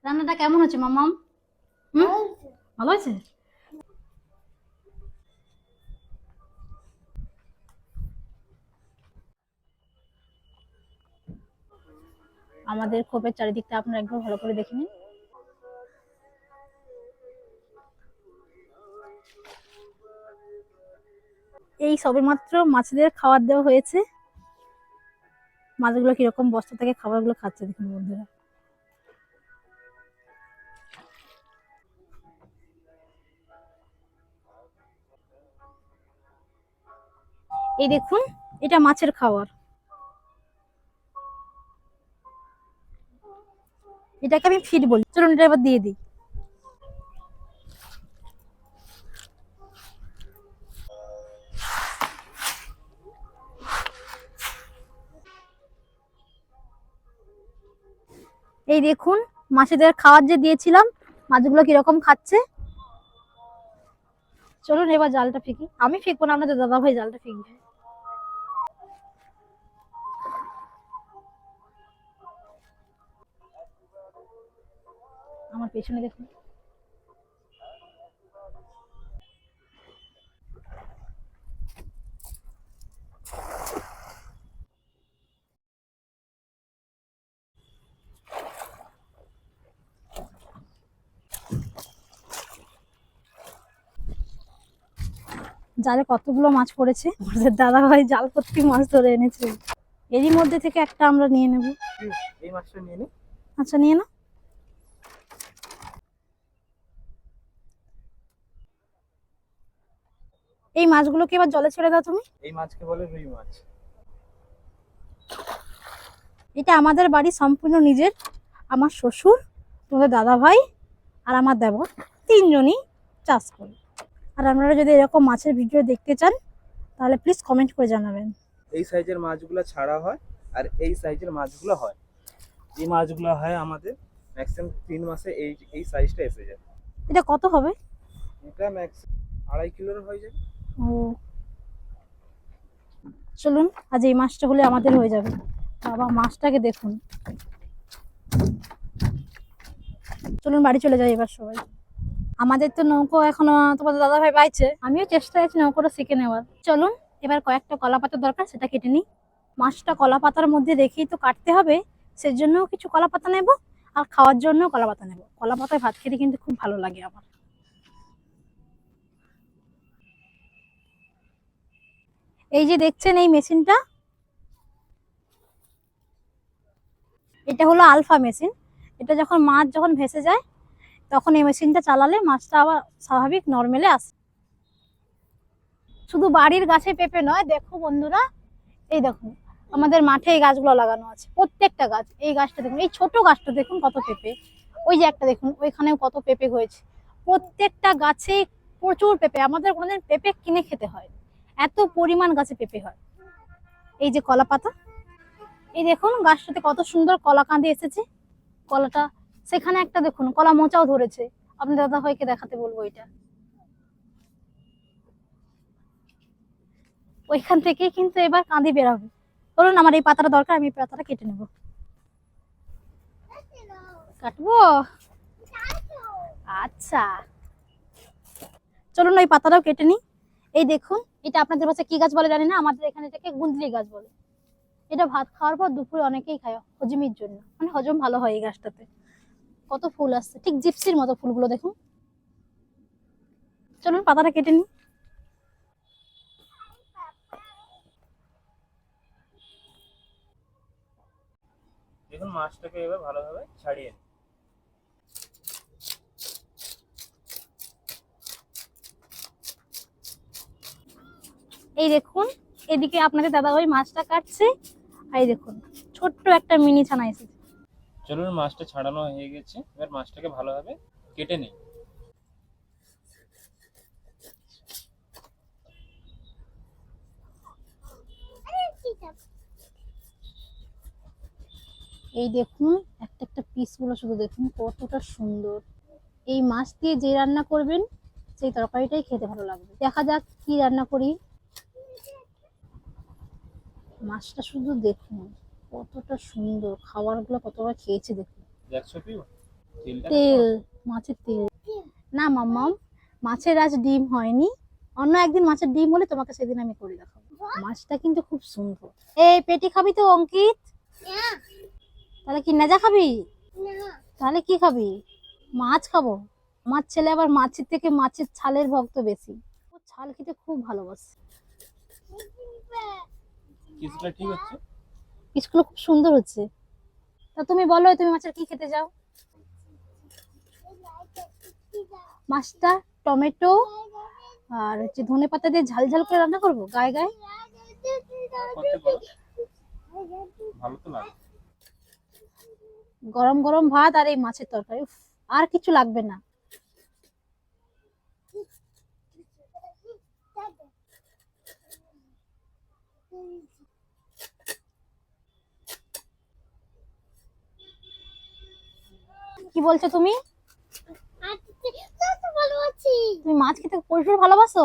রান্নাটা কেমন হচ্ছে মাম্মাম? হুম, ভালো হয়েছে। আমাদের খোপের চারিদিকটা আপনারা একবার ভালো করে দেখে নিন। এই সবেমাত্র মাছেদের খাবার দেওয়া হয়েছে। মাছগুলো কিরকম বস্তা থেকে খাবারগুলো খাচ্ছে দেখুন বন্ধুরা। এই দেখুন, এটা মাছের খাবার। এটাকে আমি ফিড বলি। চলুন এটা এবার দিয়ে দিই। এই দেখুন, মাছেদের খাবার যে দিয়েছিলাম, মাছগুলো কিরকম খাচ্ছে। চলুন এবার জালটা ফেকি। আমি ফেকবো না, আপনাদের দাদা ভাই জালটা ফেকবে। আমার পেছনে দেখুন। জালে কতগুলো মাছ পড়েছে। আমাদের দাদা ভাই জাল ভর্তি মাছ ধরে এনেছে। এরই মধ্যে থেকে একটা আমরা নিয়ে নেব। এই মাছটা নিয়ে নি। আচ্ছা, নিয়ে নাও। এই মাছগুলোকে এবার জলে ছেড়ে দাও তুমি। এই মাছকে বলে রুই মাছ। এটা আমাদের বাড়ি সম্পূর্ণ নিজের। আমার শ্বশুর, তোমাদের দাদা ভাই আর আমার দেবর, তিনজনই চাষ করি। আর আপনারা যদি এরকম মাছের ভিডিও দেখতে চান তাহলে প্লিজ কমেন্ট করে জানাবেন। এই সাইজের মাছগুলো ছাড়া হয় আর এই সাইজের মাছগুলো হয়। এই মাছগুলো হয় আমাদের ম্যাক্সিমাম 3 মাসে এই সাইজটা এসে যায়। এটা কত হবে? এটা ম্যাক্স 2.5 কিলোর হয়ে যায়। ও, চলুন আজ এই মাছটা হলে আমাদের হয়ে যাবে। বাবা, মাছটাকে দেখুন। চলুন বাড়ি চলে যাই এবার সবাই। আমাদের তো নৌকো এখনো তোমাদের দাদা ভাই বাইছে, আমিও চেষ্টা আছি নৌকোটা শিখে নেওয়ার। চলুন এবার কয়েকটা কলা পাতা দরকার, সেটা কেটে নিই। মাছটা কলা পাতার মধ্যে রেখেই তো কাটতে হবে, সেজন্য কিছু কলা পাতা নেব। আর খাওয়ার জন্য কলা পাতা নেব। কলা পাতায় ভাত খেতে কিন্তু খুব ভালো লাগে আমার। এই যে দেখছেন এই মেশিনটা, এটা হলো আলফা মেশিন। এটা যখন মাছ যখন ভেসে যায় তখন এই মেশিনটা চালালে মাছটা আবার স্বাভাবিক নর্মেলে আসে। শুধু বাড়ির গাছে পেঁপে নয়, দেখো বন্ধুরা, এই দেখুন আমাদের মাঠে এই গাছগুলো লাগানো আছে। প্রত্যেকটা গাছ, এই গাছটা দেখুন, এই ছোট গাছটা দেখুন কত পেঁপে। ওই যে একটা দেখুন, ওইখানেও কত পেঁপে হয়েছে। প্রত্যেকটা গাছে প্রচুর পেঁপে। আমাদের কোনোদিন পেঁপে কিনে খেতে হয়, এত পরিমাণ গাছে পেঁপে হয়। এই যে কলা পাতা, এই দেখুন গাছটাতে কত সুন্দর কলা কাঁদি এসেছে। কলাটা সেখানে একটা দেখুন কলা মোচাও ধরেছে। আপনার দাদা ভাইকে দেখাতে বলবো এটা। ওইখান থেকেই কিন্তু এবার কাঁদি বেরাবে। বলুন আমার এই পাতাটা দরকার, আমি এই পাতাটা কেটে নেব। কাটবো, আচ্ছা। চলুন ওই পাতাটাও কেটে নিই। এই দেখুন, এটা আপনাদের কাছে কি গাছ বলে জানি না, আমাদের এখানে এটাকে গুন্দলি গাছ বলে। এটা ভাত খাওয়ার পর দুপুরে অনেকেই খায় হজমের জন্য, মানে হজম ভালো হয় এই গাছটাতে। কত ফুল আসছে, ঠিক জিপসির মতো ফুলগুলো দেখুন। চলুন পাতাটা কেটে নিই। দেখুন মাছটাকে এবার ভালোভাবে ছাড়িয়ে নিই। এই দেখুন, এদিকে আপনাদের দাদা ভাই মাছটা কাটছে। আর এই দেখুন ছোট্ট একটা মিনি ছানা এসেছে। চলুন মাছটা ছাড়ানো হয়ে গেছে, এবার মাছটাকে ভালোভাবে কেটে নিই। এই দেখুন একটা একটা পিস গুলো শুধু দেখুন কতটা সুন্দর। এই মাছ দিয়ে যে রান্না করবেন সেই তরকারিটাই খেতে ভালো লাগবে। দেখা যাক কি রান্না করি। মাছটা শুধু দেখুন কতটা সুন্দর, খাবারগুলো কতটা খেয়েছে দেখুন। দেখছো পিউ? তেলটা তেল, মাছের তেল। না মাম্মাম, মাছের আজ ডিম হয়নি, অন্য একদিন মাছের ডিম হলে তোমাকে সেদিন আমি করে দেখাবো। মাছটা কিন্তু খুব সুন্দর। এই পেটি খাবি তো অঙ্কিত? তাহলে কি নেজা খাবি? তাহলে কি খাবি? মাছ খাবো। আমার ছেলে আবার মাছের থেকে মাছের ছালের ভক্ত বেশি, ও ছাল খেতে খুব ভালোবাসে। কিছুটা ঠিক হচ্ছে। পিসগুলো খুব সুন্দর হচ্ছে। তা তুমি বলো তুমি মাছের কি খেতে চাও? মাছটা টমেটো আর হচ্ছে ধনেপাতা দিয়ে ঝাল ঝাল করে রান্না করবো গায়ে গায়ে। করতে পারো, ভালো তো লাগে। গরম গরম ভাত আর এই মাছের তরকারি, উফ, আর কিছু লাগবে না। কি বলছো তুমি? তুমি মাছ খেতে প্রচুর ভালোবাসো?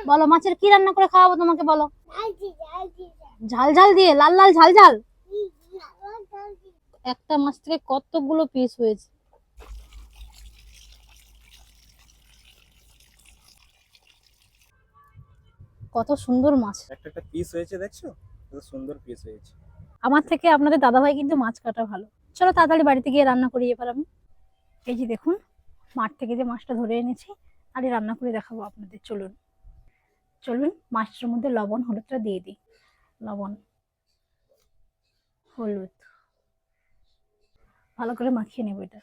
বলো মাছের কি রান্না করে খাওয়াবো তোমাকে, বলো। ঝাল ঝাল দিয়ে, লাল লাল ঝাল ঝাল। একটা মাছ থেকে কতগুলো পিস হয়েছে। কত সুন্দর মাছ। একটা একটা পিস হয়েছে দেখছো, কত সুন্দর পিস হয়েছে। আমার থেকে আপনাদের দাদাভাই কিন্তু মাছ কাটা ভালো। চলো তাড়াতাড়ি বাড়িতে গিয়ে রান্না করি এবার আমি। এই যে দেখুন, মাঠ থেকে যে মাছটা ধরে এনেছি, আর রান্না করে দেখাবো আপনাদের। চলুন চলুন, মাছটার মধ্যে লবণ হলুদটা দিয়ে দিই। লবণ হলুদ ভালো করে মাখিয়ে নেব এটা।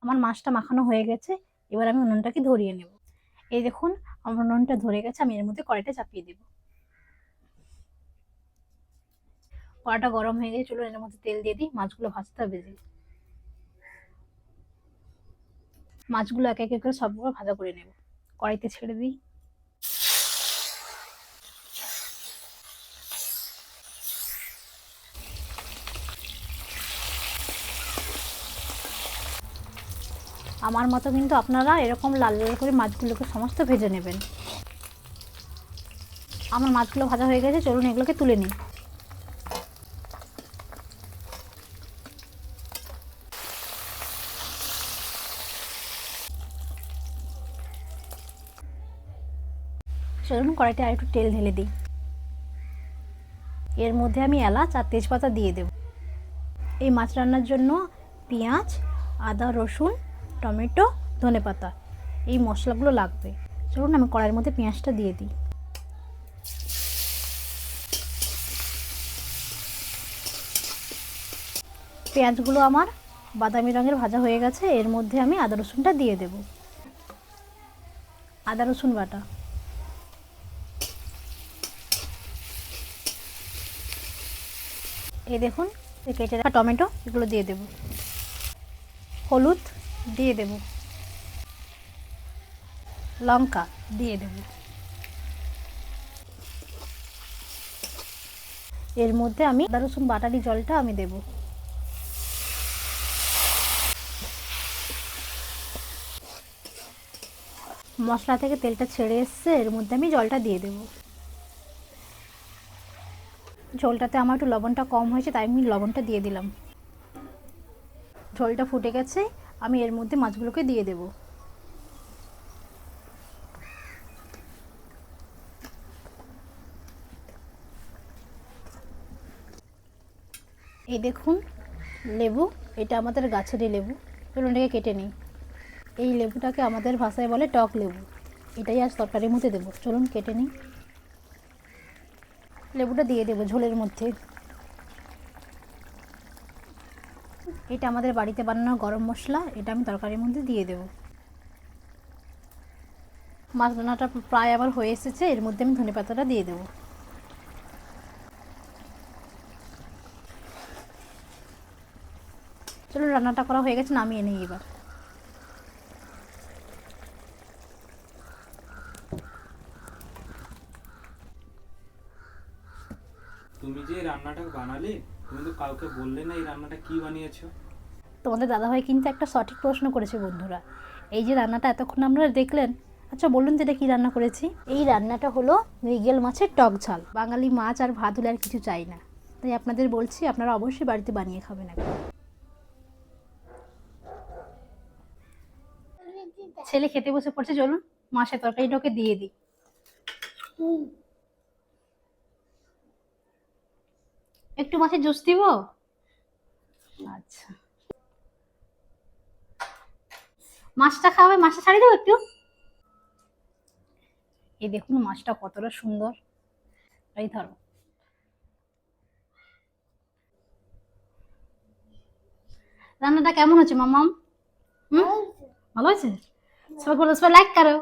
আমার মাছটা মাখানো হয়ে গেছে, এবার আমি উনুনটাকে ধরিয়ে নেব। এই দেখুন আমার উনুনটা ধরে গেছে, আমি এর মধ্যে কড়াইটা চাপিয়ে দেব। কড়াইটা গরম হয়ে গেছে, চলুন এর মধ্যে তেল দিয়ে দিই, মাছগুলো ভাজতে হবে যে। মাছগুলো একে একে করে সবগুলো ভাজা করে নেব। কড়াইতে ছেড়ে দিই। আমার মতো কিন্তু আপনারা এরকম লাল লাল করে মাছগুলোকে সমস্ত ভেজে নেবেন। আমার মাছগুলো ভাজা হয়ে গেছে, চলুন এগুলোকে তুলে নিই। চলুন কড়াইতে আর একটু তেল ঢেলে দিই। এর মধ্যে আমি এলাচ আর তেজপাতা দিয়ে দেব। এই মাছ রান্নার জন্য পেঁয়াজ, আদা, রসুন, টমেটো, ধনেপাতা এই মশলাগুলো লাগবে। চলুন আমি কড়াইয়ের মধ্যে পেঁয়াজটা দিয়ে দিই। পেঁয়াজগুলো আমার বাদামি রঙের ভাজা হয়ে গেছে, এর মধ্যে আমি আদা রসুনটা দিয়ে দেব। আদা রসুন বাটা, এই দেখুন কেটে রাখা টমেটো এগুলো দিয়ে দেব। হলুদ দিয়ে দেব, লঙ্কা দিয়ে দেব। এর মধ্যে আমি আদা রসুন বাটারি জলটা আমি দেব। মশলা থেকে তেলটা ছেড়ে এসছে, এর মধ্যে আমি জলটা দিয়ে দেব। ঝোলটাতে আমার একটু লবণটা কম হয়েছে, তাই আমি লবণটা দিয়ে দিলাম। ঝোলটা ফুটে গেছে, আমি এর মধ্যে মাছগুলোকে দিয়ে দেব। এই দেখুন লেবু, এটা আমাদের গাছেরই লেবু, চলুন এটাকে কেটে নিই। এই লেবুটাকে আমাদের ভাষায় বলে টক লেবু, এটাই আজ তরকারির মধ্যে দেবো। চলুন কেটে নিই। লেবুটা দিয়ে দেবো ঝোলের মধ্যে। এটা আমাদের বাড়িতে বানানো গরম মশলা, এটা আমি তরকারির মধ্যে দিয়ে দেব। মাছ রান্নাটা প্রায় আমার হয়ে এসেছে, এর মধ্যে আমি ধনেপাতাটা দিয়ে দেব। চলুন রান্নাটা করা হয়ে গেছে, নামিয়ে নিই এবার। তুমি যে এই রান্নাটা বানালে, তুমি তো কাউকে বললে না এই রান্নাটা কি বানিয়েছো। তোমাদের দাদাভাই কিন্তু একটা সঠিক প্রশ্ন করেছে বন্ধুরা। এই যে রান্নাটা এতক্ষণ আপনারা দেখলেন, আচ্ছা বলুন তো এটা কি রান্না করেছি? এই রান্নাটা হলো মৃগেল মাছের টক ঝাল। বাঙালি মাছ আর ভাত হলে আর কিছু চাই না, তাই আপনাদের বলছি আপনারা অবশ্যই বাড়িতে বানিয়ে খাবেন একবার। ছেলে খেতে বসে পড়ছে, চলুন মাছের তরকারিটাকে দিয়ে দিই। একটু মাছের জুস দিব? আচ্ছা, মাছটা খাবে, মাছটা ছাড়িয়ে দেবো একটু। এই দেখুন মাছটা কতটা সুন্দর, এই ধরো। রান্নাটা কেমন হচ্ছে মামাম? হুম, ভালো হয়েছে? সবাই বলো, সবাই লাইক করো।